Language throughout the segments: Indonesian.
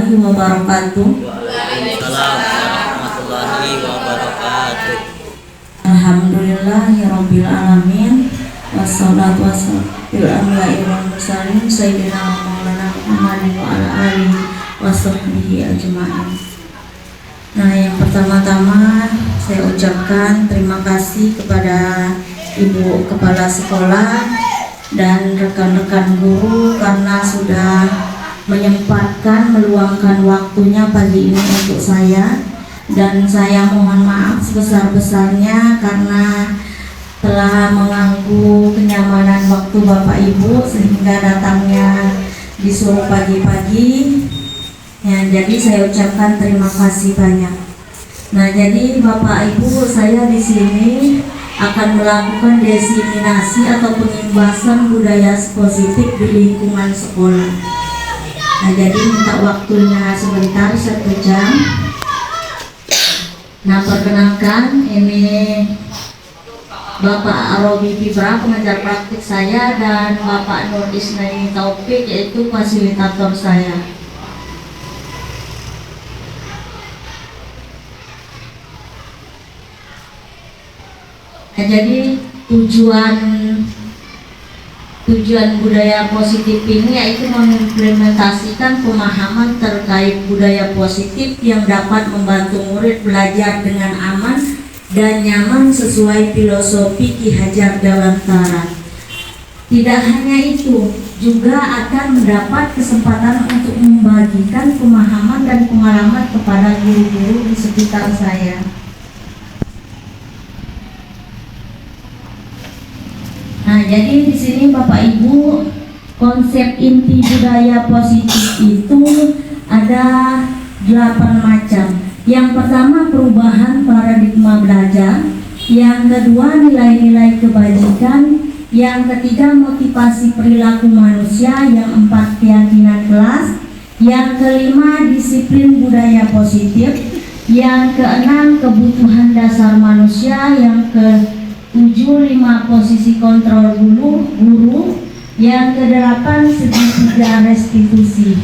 warahmatullahi wabarakatuh. Waalaikumsalam warahmatullahi wabarakatuh. Alhamdulillahirabbil alamin. Wassalatu wassalamu sayyidina Maulana Muhammadin wa ala alihi washabbihi ajmain. Nah, yang pertama-tama saya ucapkan terima kasih kepada Ibu Kepala Sekolah dan rekan-rekan guru karena sudah menyempatkan meluangkan waktunya pagi ini untuk saya, dan saya mohon maaf sebesar-besarnya karena telah mengganggu kenyamanan waktu Bapak Ibu sehingga datangnya disuruh pagi-pagi. Ya, jadi saya ucapkan terima kasih banyak. Nah, jadi Bapak Ibu, saya di sini akan melakukan diseminasi atau pengimbasan budaya positif di lingkungan sekolah. Nah, jadi minta waktunya sebentar 1 jam. Nah, perkenalkan, ini Bapak Robi Fibra, pengajar praktik saya, dan Bapak Nur Isnaini Taufik, yaitu fasilitator saya. Nah, jadi tujuan budaya positif ini yaitu mengimplementasikan pemahaman terkait budaya positif yang dapat membantu murid belajar dengan aman dan nyaman sesuai filosofi Ki Hajar Dewantara. Tidak hanya itu, juga akan mendapat kesempatan untuk membagikan pemahaman dan pengalaman kepada guru-guru di sekitar saya. Nah, jadi di sini Bapak Ibu, konsep inti budaya positif itu ada 8 macam. Yang pertama, perubahan paradigma belajar. Yang kedua, nilai-nilai kebajikan. Yang ketiga, motivasi perilaku manusia. Yang empat, keyakinan kelas. Yang kelima, disiplin budaya positif. Yang keenam, kebutuhan dasar manusia. Yang ke-7, 5 posisi kontrol guru. Yang ke-8, segitiga restitusi.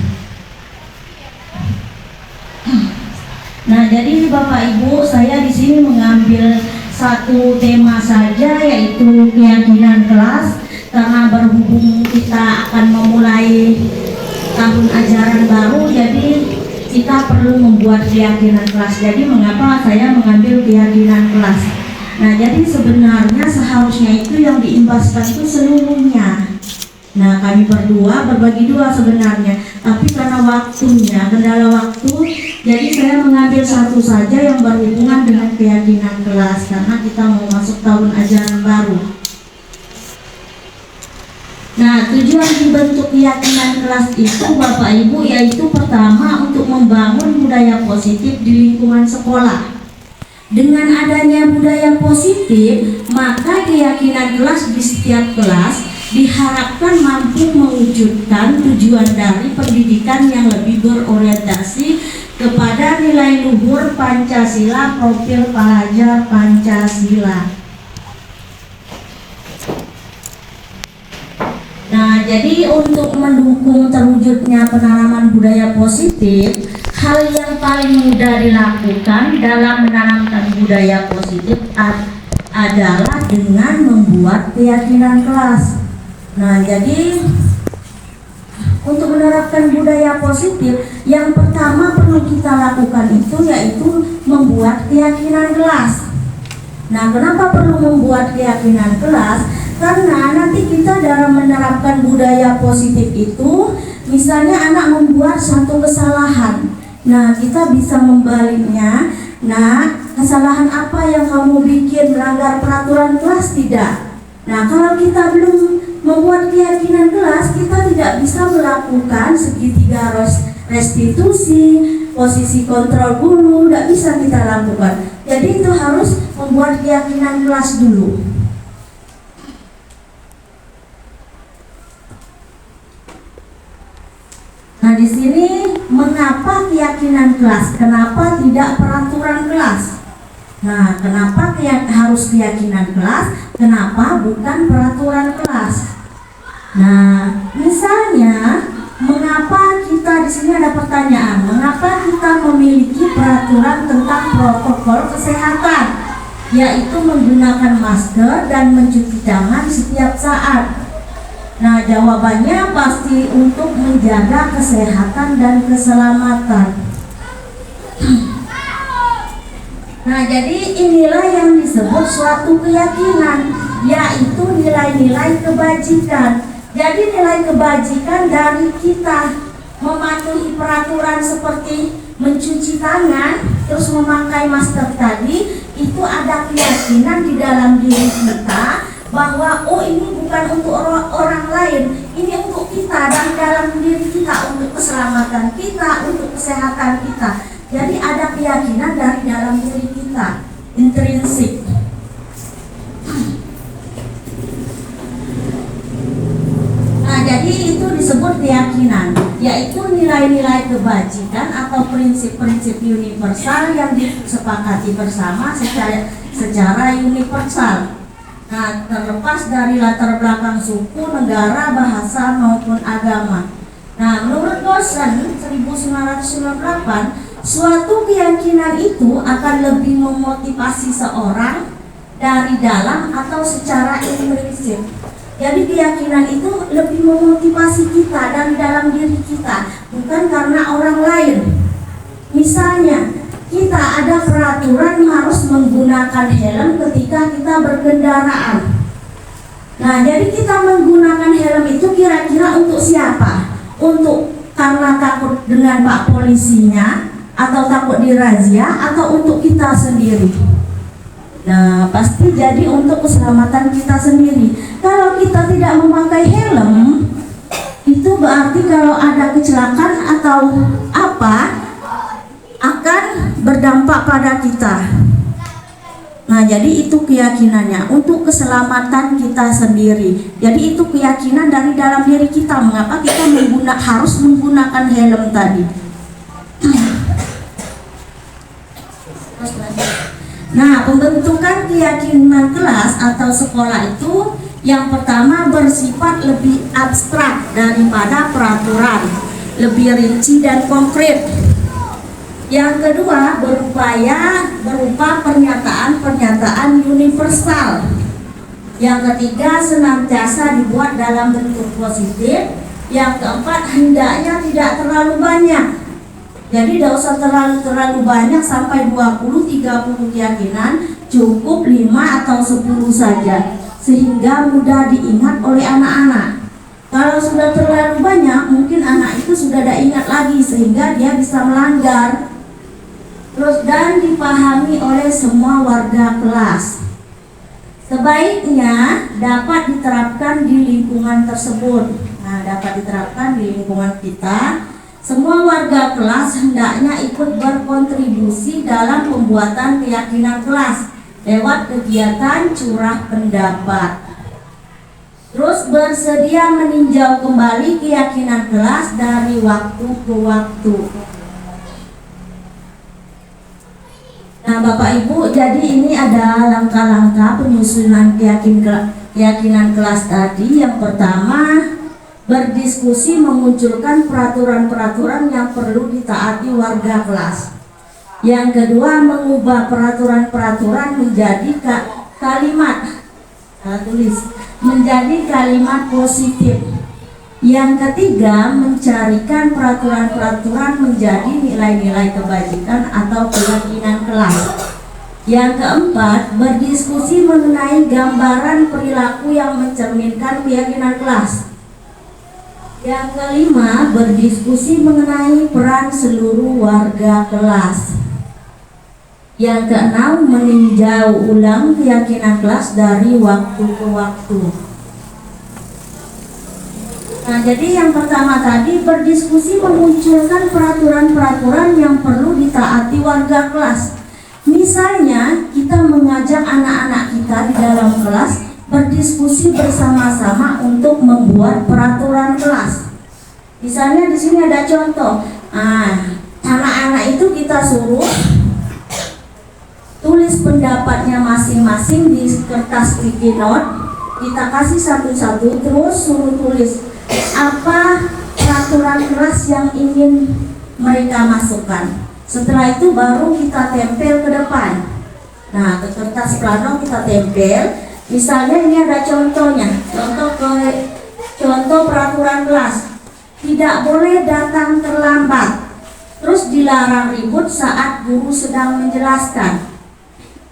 Nah, jadi Bapak Ibu, saya di sini mengambil satu tema saja, yaitu keyakinan kelas, karena berhubung kita akan memulai tahun ajaran baru, jadi kita perlu membuat keyakinan kelas. Jadi mengapa saya mengambil keyakinan kelas? Nah, jadi sebenarnya seharusnya itu yang diimbaskan itu seluruhnya. Nah, kami berdua berbagi 2 sebenarnya, tapi karena waktunya, kendala waktu, jadi saya mengambil satu saja yang berhubungan dengan keyakinan kelas, karena kita mau masuk tahun ajaran baru. Nah, tujuan dibentuk keyakinan kelas itu Bapak Ibu, yaitu pertama untuk membangun budaya positif di lingkungan sekolah. Dengan adanya budaya positif, maka keyakinan kelas di setiap kelas diharapkan mampu mewujudkan tujuan dari pendidikan yang lebih berorientasi kepada nilai luhur Pancasila, profil pelajar Pancasila. Nah, jadi untuk mendukung terwujudnya penanaman budaya positif, hal yang paling mudah dilakukan dalam menanamkan budaya positif adalah dengan membuat keyakinan kelas. Nah, jadi untuk menerapkan budaya positif, yang pertama perlu kita lakukan itu yaitu membuat keyakinan kelas. Nah, kenapa perlu membuat keyakinan kelas? Karena nanti kita dalam menerapkan budaya positif itu, misalnya anak membuat satu kesalahan, nah kita bisa membaliknya. Nah, kesalahan apa yang kamu bikin, melanggar peraturan kelas tidak? Nah, kalau kita belum membuat keyakinan kelas, kita tidak bisa melakukan segitiga restitusi, posisi kontrol guru, tidak bisa kita lakukan. Jadi itu harus membuat keyakinan kelas dulu. Nah, di sini mengapa keyakinan kelas? Kenapa tidak peraturan kelas? Nah, kenapa harus keyakinan kelas? Kenapa bukan peraturan kelas? Nah, misalnya mengapa kita kita di sini ada pertanyaan, mengapa kita memiliki peraturan tentang protokol kesehatan, yaitu menggunakan masker dan mencuci tangan setiap saat? Nah, jawabannya pasti untuk menjaga kesehatan dan keselamatan. Nah, jadi inilah yang disebut suatu keyakinan, yaitu nilai-nilai kebajikan. Jadi nilai kebajikan dari kita mematuhi peraturan seperti mencuci tangan, terus memakai masker tadi, itu ada keyakinan di dalam diri kita bahwa oh ini bukan untuk orang lain, ini untuk kita dan dalam diri kita, untuk keselamatan kita, untuk kesehatan kita. Jadi ada keyakinan dari dalam diri kita, intrinsik. Nah, jadi itu disebut keyakinan, yaitu nilai-nilai kebajikan atau prinsip-prinsip universal yang disepakati bersama secara universal. Nah, terlepas dari latar belakang suku, negara, bahasa maupun agama. Nah, menurut dosen 1998, suatu keyakinan itu akan lebih memotivasi seorang dari dalam atau secara intrinsik. Jadi keyakinan itu lebih memotivasi kita dari dalam diri kita, bukan karena orang lain. Misalnya, kita ada peraturan harus menggunakan helm ketika kita berkendaraan. Nah, jadi kita menggunakan helm itu kira-kira untuk siapa? Untuk karena takut dengan Pak polisinya, atau takut dirazia, atau untuk kita sendiri? Nah, pasti jadi untuk keselamatan kita sendiri. Kalau kita tidak memakai helm, itu berarti kalau ada kecelakaan atau apa, akan berdampak pada kita. Nah, jadi itu keyakinannya untuk keselamatan kita sendiri. Jadi itu keyakinan dari dalam diri kita, mengapa kita harus menggunakan helm tadi. Nah, pembentukan keyakinan kelas atau sekolah itu yang pertama bersifat lebih abstrak daripada peraturan, lebih rinci dan konkret. Yang kedua, berupa pernyataan-pernyataan universal. Yang ketiga, senantiasa dibuat dalam bentuk positif. Yang keempat, hendaknya tidak terlalu banyak. Jadi tidak usah terlalu banyak sampai 20-30 keyakinan, cukup 5 atau 10 saja, sehingga mudah diingat oleh anak-anak. Kalau sudah terlalu banyak, mungkin anak itu sudah tidak ingat lagi, sehingga dia bisa melanggar. Terus dan dipahami oleh semua warga kelas. Sebaiknya dapat diterapkan di lingkungan tersebut. Nah, dapat diterapkan di lingkungan kita. Semua warga kelas hendaknya ikut berkontribusi dalam pembuatan keyakinan kelas lewat kegiatan curah pendapat. Terus bersedia meninjau kembali keyakinan kelas dari waktu ke waktu. Nah, Bapak Ibu, jadi ini ada langkah-langkah penyusunan keyakinan kelas tadi. Yang pertama, berdiskusi memunculkan peraturan-peraturan yang perlu ditaati warga kelas. Yang kedua, mengubah peraturan-peraturan menjadi menjadi kalimat positif. Yang ketiga, mencarikan peraturan-peraturan menjadi nilai-nilai kebajikan atau keyakinan kelas. Yang keempat, berdiskusi mengenai gambaran perilaku yang mencerminkan keyakinan kelas. Yang kelima, berdiskusi mengenai peran seluruh warga kelas. Yang keenam, meninjau ulang keyakinan kelas dari waktu ke waktu. Nah, jadi yang pertama tadi berdiskusi memunculkan peraturan-peraturan yang perlu ditaati warga kelas. Misalnya, kita mengajak anak-anak kita di dalam kelas berdiskusi bersama-sama untuk membuat peraturan kelas. Misalnya di sini ada contoh. Anak-anak itu kita suruh tulis pendapatnya masing-masing di kertas sticky note. Kita kasih satu-satu, terus suruh tulis apa peraturan kelas yang ingin mereka masukkan. Setelah itu baru kita tempel ke depan. Nah, ke kertas plano kita tempel. Misalnya ini ada contohnya. Contoh peraturan kelas. Tidak boleh datang terlambat. Terus dilarang ribut saat guru sedang menjelaskan.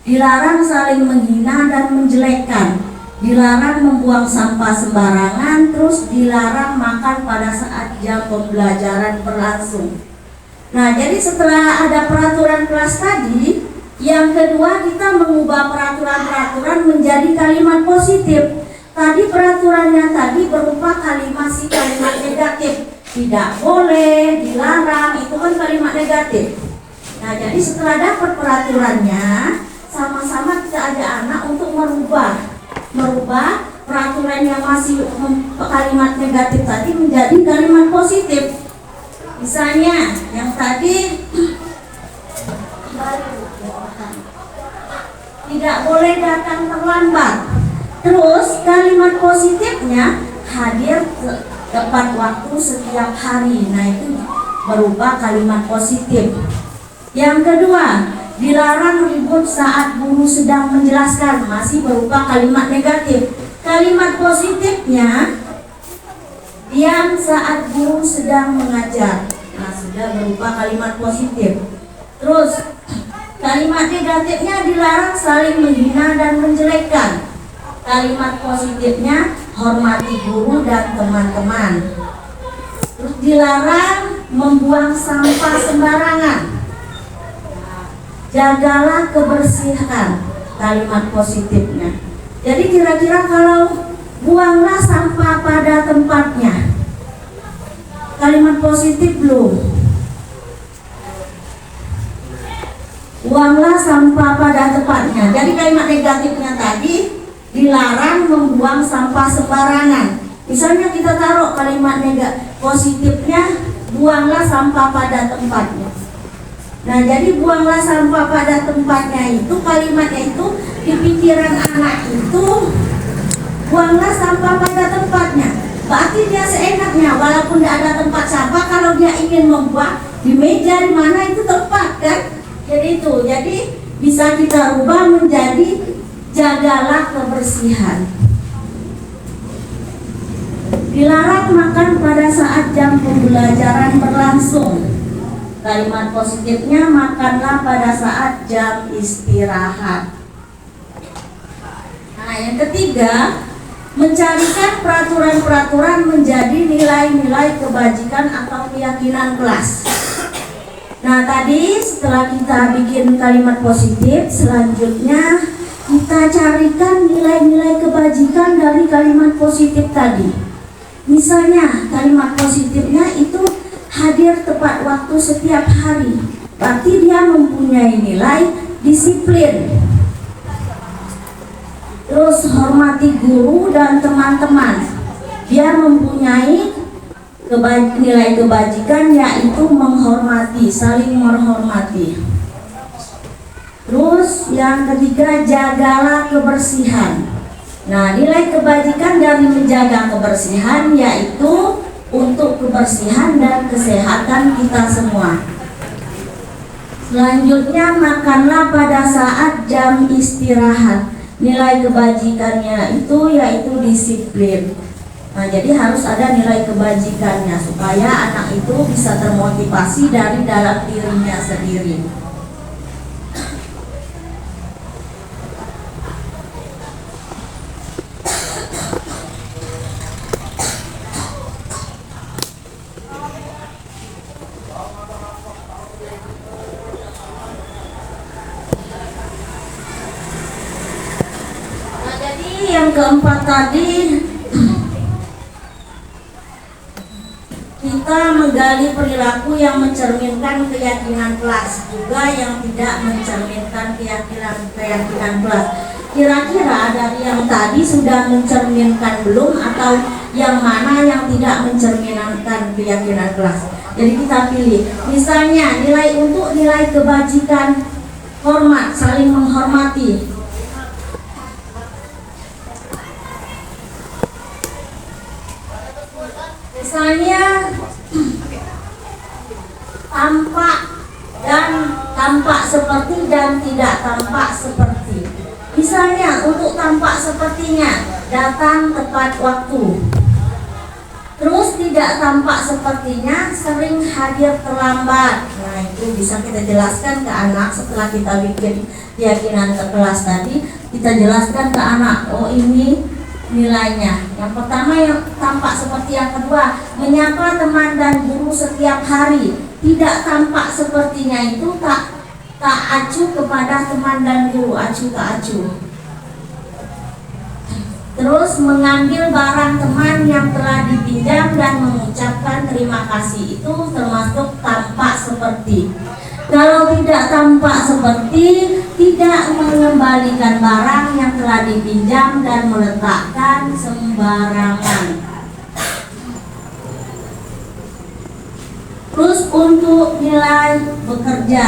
Dilarang saling menghina dan menjelekkan. Dilarang membuang sampah sembarangan. Terus dilarang makan pada saat jam pembelajaran berlangsung. Nah, jadi setelah ada peraturan kelas tadi, yang kedua kita mengubah peraturan-peraturan menjadi kalimat positif. Tadi peraturannya tadi berupa kalimat negatif. Tidak boleh, dilarang, itu kan kalimat negatif. Nah, jadi setelah dapat peraturannya, sama-sama kita ajak anak untuk merubah peraturan yang masih kalimat negatif tadi menjadi kalimat positif. Misalnya, yang tadi tidak boleh datang terlambat. Terus kalimat positifnya hadir tepat waktu setiap hari. Nah, itu berubah kalimat positif. Yang kedua, dilarang ribut saat guru sedang menjelaskan, masih berupa kalimat negatif. Kalimat positifnya diam saat guru sedang mengajar. Nah, sudah berupa kalimat positif. Terus kalimat negatifnya dilarang saling menghina dan menjelekkan. Kalimat positifnya hormati guru dan teman-teman. Terus dilarang membuang sampah sembarangan. Jagalah kebersihan, kalimat positifnya. Jadi kira-kira kalau buanglah sampah pada tempatnya, kalimat positif belum? Buanglah sampah pada tempatnya. Jadi kalimat negatifnya tadi dilarang membuang sampah sembarangan. Misalnya kita taruh kalimat positifnya, buanglah sampah pada tempatnya. Nah, jadi buanglah sampah pada tempatnya itu, kalimatnya itu di pikiran anak itu, buanglah sampah pada tempatnya. Berarti dia seenaknya, walaupun tidak ada tempat sampah, kalau dia ingin membuang di meja di mana itu tempat kan? Jadi bisa kita rubah menjadi jagalah kebersihan. Dilarang makan pada saat jam pembelajaran berlangsung. Kalimat positifnya makanlah pada saat jam istirahat. Nah, yang ketiga, mencarikan peraturan-peraturan menjadi nilai-nilai kebajikan atau keyakinan kelas. Nah, tadi setelah kita bikin kalimat positif, selanjutnya kita carikan nilai-nilai kebajikan dari kalimat positif tadi. Misalnya kalimat positifnya itu hadir tepat waktu setiap hari. Berarti dia mempunyai nilai disiplin. Terus hormati guru dan teman-teman. Dia mempunyai nilai kebajikan yaitu menghormati, saling menghormati. Terus yang ketiga, jagalah kebersihan. Nah, nilai kebajikan dari menjaga kebersihan yaitu untuk kebersihan dan kesehatan kita semua. Selanjutnya, makanlah pada saat jam istirahat. Nilai kebajikannya itu yaitu disiplin. Nah, jadi harus ada nilai kebajikannya supaya anak itu bisa termotivasi dari dalam dirinya sendiri. Nah, jadi yang keempat tadi, kita menggali perilaku yang mencerminkan keyakinan kelas, juga yang tidak mencerminkan keyakinan kelas. Kira-kira dari yang tadi sudah mencerminkan belum, atau yang mana yang tidak mencerminkan keyakinan kelas? Jadi kita pilih. Misalnya nilai kebajikan, hormat, saling menghormati. Misalnya seperti dan tidak tampak seperti. Misalnya untuk tampak sepertinya, datang tepat waktu. Terus tidak tampak sepertinya, sering hadir terlambat. Nah, itu bisa kita jelaskan ke anak setelah kita bikin keyakinan ke kelas tadi. Kita jelaskan ke anak, oh ini nilainya. Yang pertama yang tampak seperti, yang kedua menyapa teman dan guru setiap hari. Tidak tampak sepertinya itu tak acuh kepada teman dan guru, acuh tak acuh. Terus mengambil barang teman yang telah dipinjam dan mengucapkan terima kasih, itu termasuk tampak seperti. Kalau tidak tampak seperti, tidak mengembalikan barang yang telah dipinjam dan meletakkan sembarangan. Terus untuk nilai bekerja,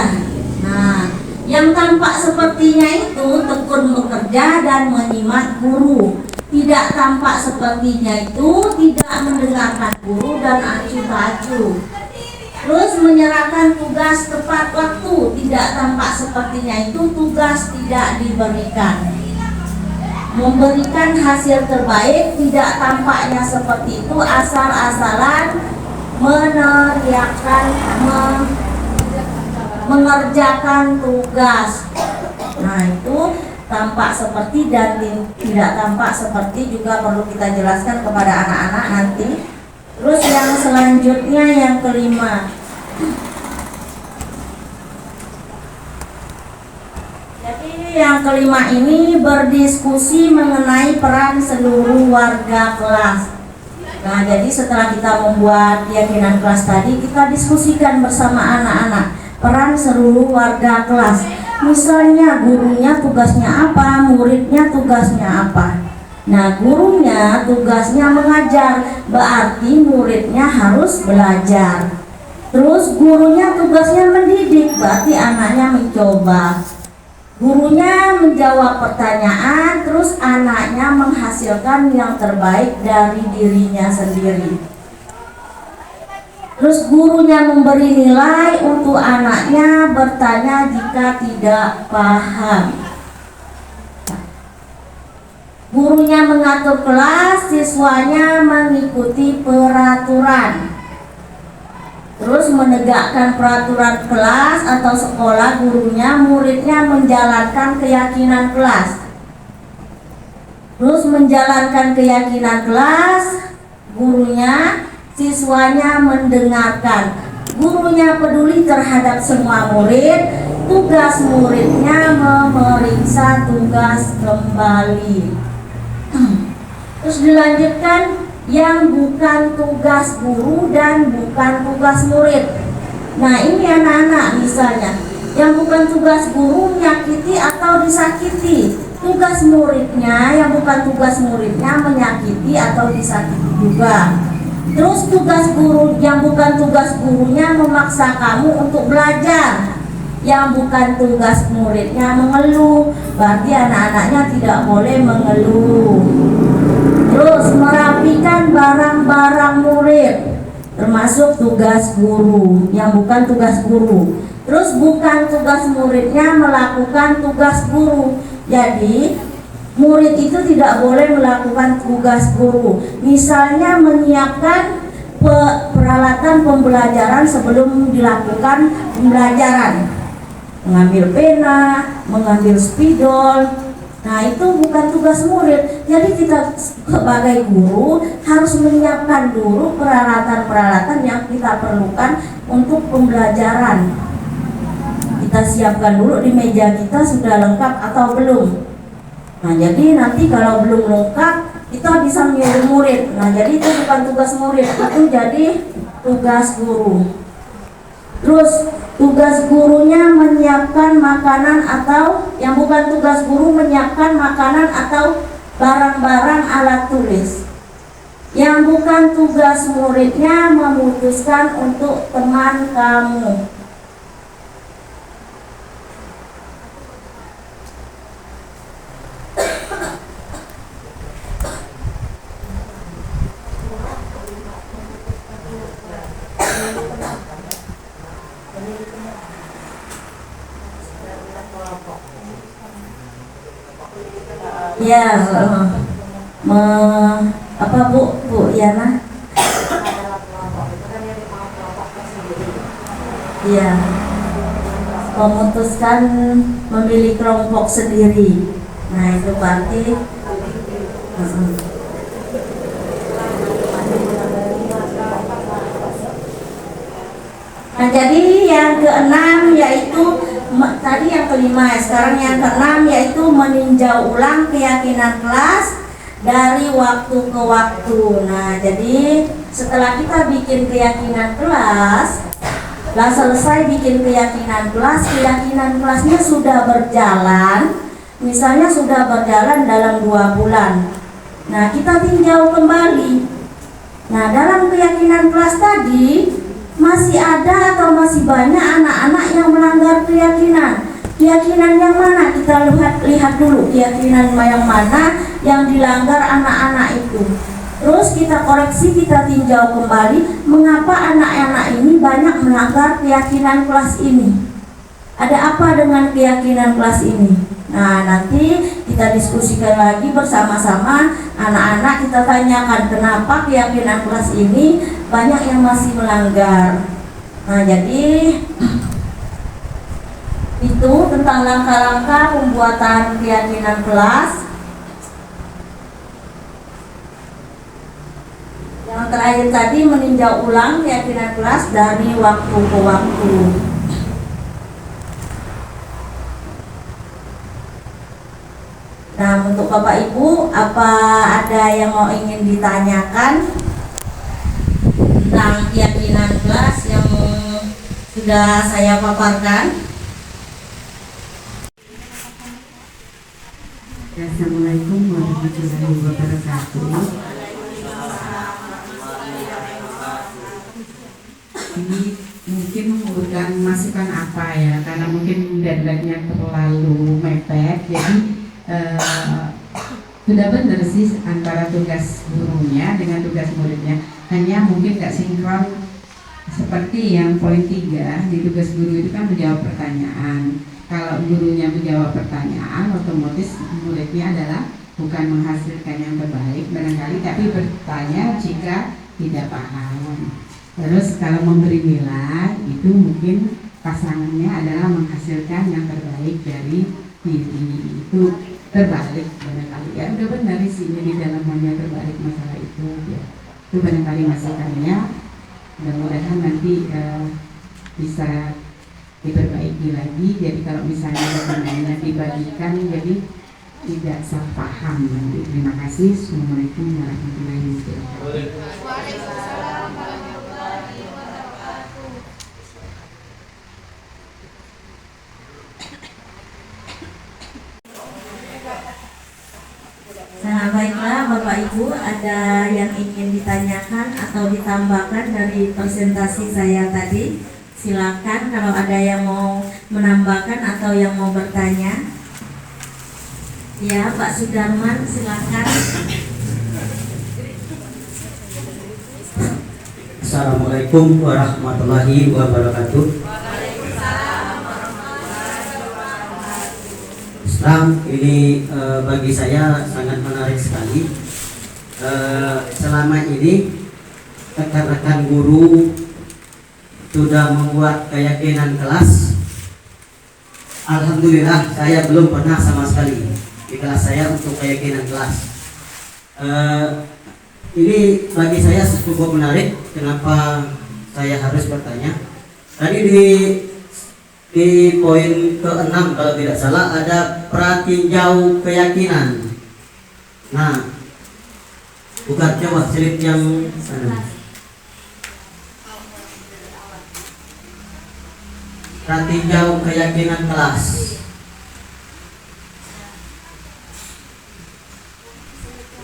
nah yang tampak sepertinya itu tekun bekerja dan menyimak guru. Tidak tampak sepertinya itu tidak mendengarkan guru dan acuh tak acuh. Terus menyerahkan tugas tepat waktu. Tidak tampak sepertinya itu tugas tidak diberikan. Memberikan hasil terbaik. Tidak tampaknya seperti itu asal-asalan meneriakkan, mengerjakan tugas. Nah, itu tampak seperti dan tidak tampak seperti juga perlu kita jelaskan kepada anak-anak nanti. Terus yang selanjutnya yang kelima. Jadi yang kelima ini berdiskusi mengenai peran seluruh warga kelas. Nah, jadi setelah kita membuat keyakinan kelas tadi, kita diskusikan bersama anak-anak peran seluruh warga kelas. Misalnya gurunya tugasnya apa, muridnya tugasnya apa. Nah, gurunya tugasnya mengajar, berarti muridnya harus belajar. Terus gurunya tugasnya mendidik, berarti anaknya mencoba. Gurunya menjawab pertanyaan, terus anaknya menghasilkan yang terbaik dari dirinya sendiri. Terus gurunya memberi nilai untuk anaknya bertanya jika tidak paham. Gurunya mengatur kelas, siswanya mengikuti peraturan. Terus menegakkan peraturan kelas atau sekolah, gurunya, muridnya menjalankan keyakinan kelas. Terus menjalankan keyakinan kelas, gurunya, siswanya mendengarkan. Gurunya peduli terhadap semua murid, tugas muridnya memeriksa tugas kembali. Terus dilanjutkan yang bukan tugas guru dan bukan tugas murid. Nah, ini anak-anak misalnya, yang bukan tugas guru menyakiti atau disakiti. Tugas muridnya, yang bukan tugas muridnya menyakiti atau disakiti juga. Terus tugas guru yang bukan tugas gurunya memaksa kamu untuk belajar. Yang bukan tugas muridnya mengeluh, berarti anak-anaknya tidak boleh mengeluh. Terus merapikan barang-barang murid, termasuk tugas guru, yang bukan tugas guru. Terus bukan tugas muridnya melakukan tugas guru. Jadi murid itu tidak boleh melakukan tugas guru. Misalnya menyiapkan peralatan pembelajaran sebelum dilakukan pembelajaran, mengambil pena, mengambil spidol. Nah, itu bukan tugas murid. Jadi kita sebagai guru harus menyiapkan dulu peralatan-peralatan yang kita perlukan untuk pembelajaran. Kita siapkan dulu di meja kita sudah lengkap atau belum. Nah, jadi nanti kalau belum lengkap kita bisa menyuruh murid. Nah, jadi itu bukan tugas murid, itu jadi tugas guru. Terus tugas gurunya menyiapkan makanan, atau yang bukan tugas guru menyiapkan makanan atau barang-barang alat tulis. Yang bukan tugas muridnya memutuskan untuk teman kamu. Ya, apa Bu Yana? Iya, memutuskan memilih kelompok sendiri. Nah itu berarti Nah jadi yang keenam yaitu tadi yang kelima, sekarang yang keenam yaitu meninjau ulang keyakinan kelas dari waktu ke waktu. Nah jadi setelah kita bikin keyakinan kelas, lah selesai bikin keyakinan kelasnya sudah berjalan, misalnya sudah berjalan dalam 2 bulan. Nah kita tinjau kembali. Nah dalam keyakinan kelas tadi masih ada atau masih banyak anak-anak yang melanggar keyakinan. Keyakinan yang mana? Kita lihat dulu keyakinan yang mana yang dilanggar anak-anak itu. Terus kita koreksi, kita tinjau kembali mengapa anak-anak ini banyak melanggar keyakinan kelas ini. Ada apa dengan keyakinan kelas ini? Nah nanti kita diskusikan lagi bersama-sama anak-anak, kita tanyakan kenapa keyakinan kelas ini banyak yang masih melanggar. Nah jadi itu tentang langkah-langkah pembuatan keyakinan kelas. Yang terakhir tadi meninjau ulang keyakinan kelas dari waktu ke waktu. Nah untuk Bapak Ibu, apa ada yang mau ingin ditanyakan tentang keyakinan kelas yang sudah saya paparkan? Assalamualaikum warahmatullahi wabarakatuh. Ini mungkin bukan masukan apa ya, karena mungkin deadline-nya terlalu mepet. Jadi sudah benar sih antara tugas gurunya dengan tugas muridnya, hanya mungkin nggak sinkron. Seperti yang poin 3 di tugas guru itu kan menjawab pertanyaan. Kalau gurunya menjawab pertanyaan, otomatis muridnya adalah bukan menghasilkan yang terbaik barangkali, tapi bertanya jika tidak paham. Terus kalau memberi nilai itu mungkin pasangannya adalah menghasilkan yang terbaik dari diri, itu terbalik barangkali ya. Udah benar sih di dalam hanya terbalik masalah itu ya. Itu barangkali masukannya, mudah-mudahan nanti bisa diperbaiki lagi. Jadi kalau misalnya dokumennya dibagikan jadi tidak salah paham nanti. Terima kasih. Assalamualaikum warahmatullahi wabarakatuh. Nah baiklah Bapak Ibu, ada yang ingin ditanyakan atau ditambahkan dari presentasi saya tadi? Silakan kalau ada yang mau menambahkan atau yang mau bertanya. Ya Pak Sudarman, silakan. Assalamualaikum warahmatullahi wabarakatuh. Islam ini bagi saya sangat menarik sekali. Selama ini rekan-rekan guru sudah membuat keyakinan kelas. Alhamdulillah saya belum pernah sama sekali di kelas saya untuk keyakinan kelas. Ini bagi saya cukup menarik. Kenapa saya harus bertanya? Tadi di poin ke-6 kalau tidak salah ada pratinjau keyakinan. Nah, bukan coba slide yang sana. Pratinjau keyakinan kelas.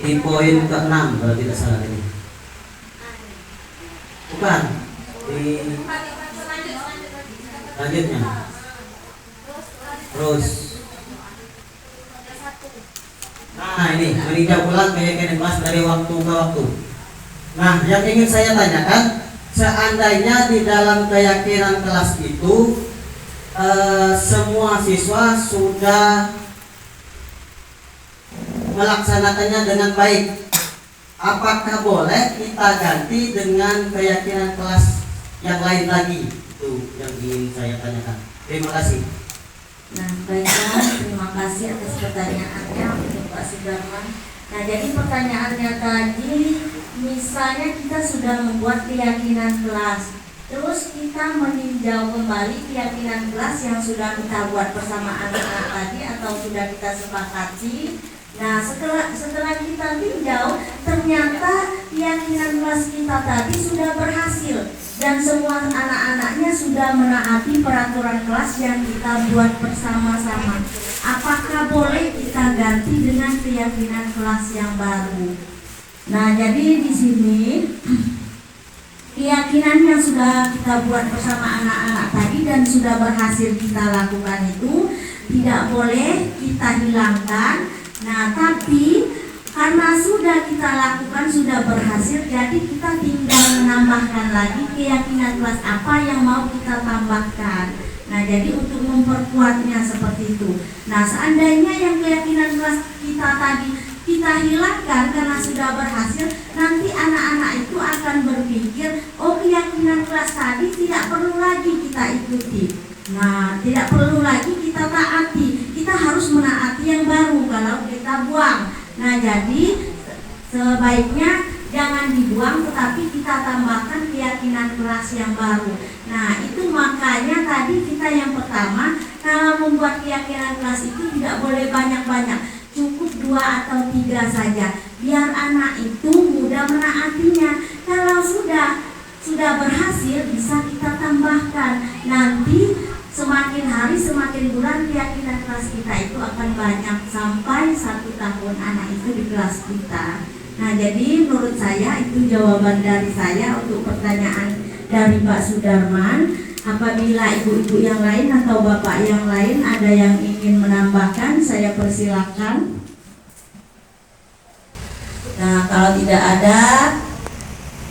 Di poin ke-6 kalau tidak salah ini. Bukan. Di selanjutnya. Terus. Nah ini meninjau ulang keyakinan kelas dari waktu ke waktu. Nah yang ingin saya tanyakan, seandainya di dalam keyakinan kelas itu semua siswa sudah melaksanakannya dengan baik. Apakah boleh kita ganti dengan keyakinan kelas yang lain lagi? Itu yang ingin saya tanyakan. Terima kasih. Nah, baiklah, terima kasih atas pertanyaannya untuk Pak Sudarman. Nah, jadi pertanyaannya tadi, misalnya kita sudah membuat keyakinan kelas, terus kita meninjau kembali keyakinan kelas yang sudah kita buat bersama anak-anak tadi atau sudah kita sepakati. Nah, setelah kita tinjau, ternyata keyakinan kelas kita tadi sudah berhasil dan semua anak-anaknya sudah menaati peraturan kelas yang kita buat bersama-sama. Apakah boleh kita ganti dengan keyakinan kelas yang baru? Nah, jadi di sini keyakinan yang sudah kita buat bersama anak-anak tadi dan sudah berhasil kita lakukan itu tidak boleh kita hilangkan. Nah, tapi karena sudah kita lakukan, sudah berhasil, jadi kita tinggal menambahkan lagi keyakinan kelas apa yang mau kita tambahkan. Nah, jadi untuk memperkuatnya seperti itu. Nah, seandainya yang keyakinan kelas kita tadi kita hilangkan karena sudah berhasil, nanti anak-anak itu akan berpikir, oh keyakinan kelas tadi tidak perlu lagi kita ikuti. Nah, tidak perlu lagi kita taati. Kita harus menaati yang baru kalau kita buang. Nah, jadi sebaiknya jangan dibuang, tetapi kita tambahkan keyakinan kelas yang baru. Nah, itu makanya tadi kita yang pertama, kalau membuat keyakinan kelas itu tidak boleh banyak-banyak, cukup 2 atau 3 saja, biar anak itu mudah menaatinya. Kalau sudah berhasil, bisa kita tambahkan. Nanti semakin hari semakin bulan keyakinan kelas kita itu akan banyak sampai 1 tahun anak itu di kelas kita. Nah, jadi menurut saya itu jawaban dari saya untuk pertanyaan dari Pak Sudarman. Apabila ibu-ibu yang lain atau bapak yang lain ada yang ingin menambahkan, saya persilakan. Nah, kalau tidak ada,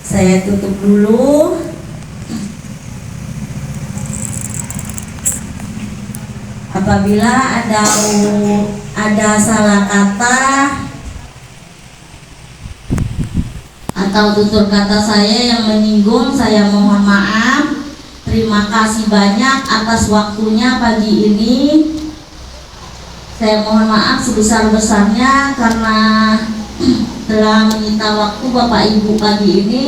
saya tutup dulu. Apabila ada salah kata atau tutur kata saya yang menyinggung, saya mohon maaf. Terima kasih banyak atas waktunya pagi ini. Saya mohon maaf sebesar-besarnya karena telah menyita waktu Bapak Ibu pagi ini.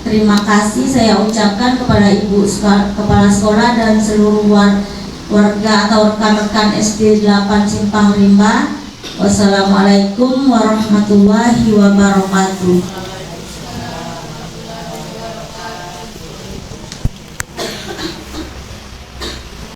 Terima kasih saya ucapkan kepada Ibu Kepala Sekolah dan seluruh warga atau rekan-rekan SD 8 Simpang Rimba. Wassalamualaikum warahmatullahi wabarakatuh.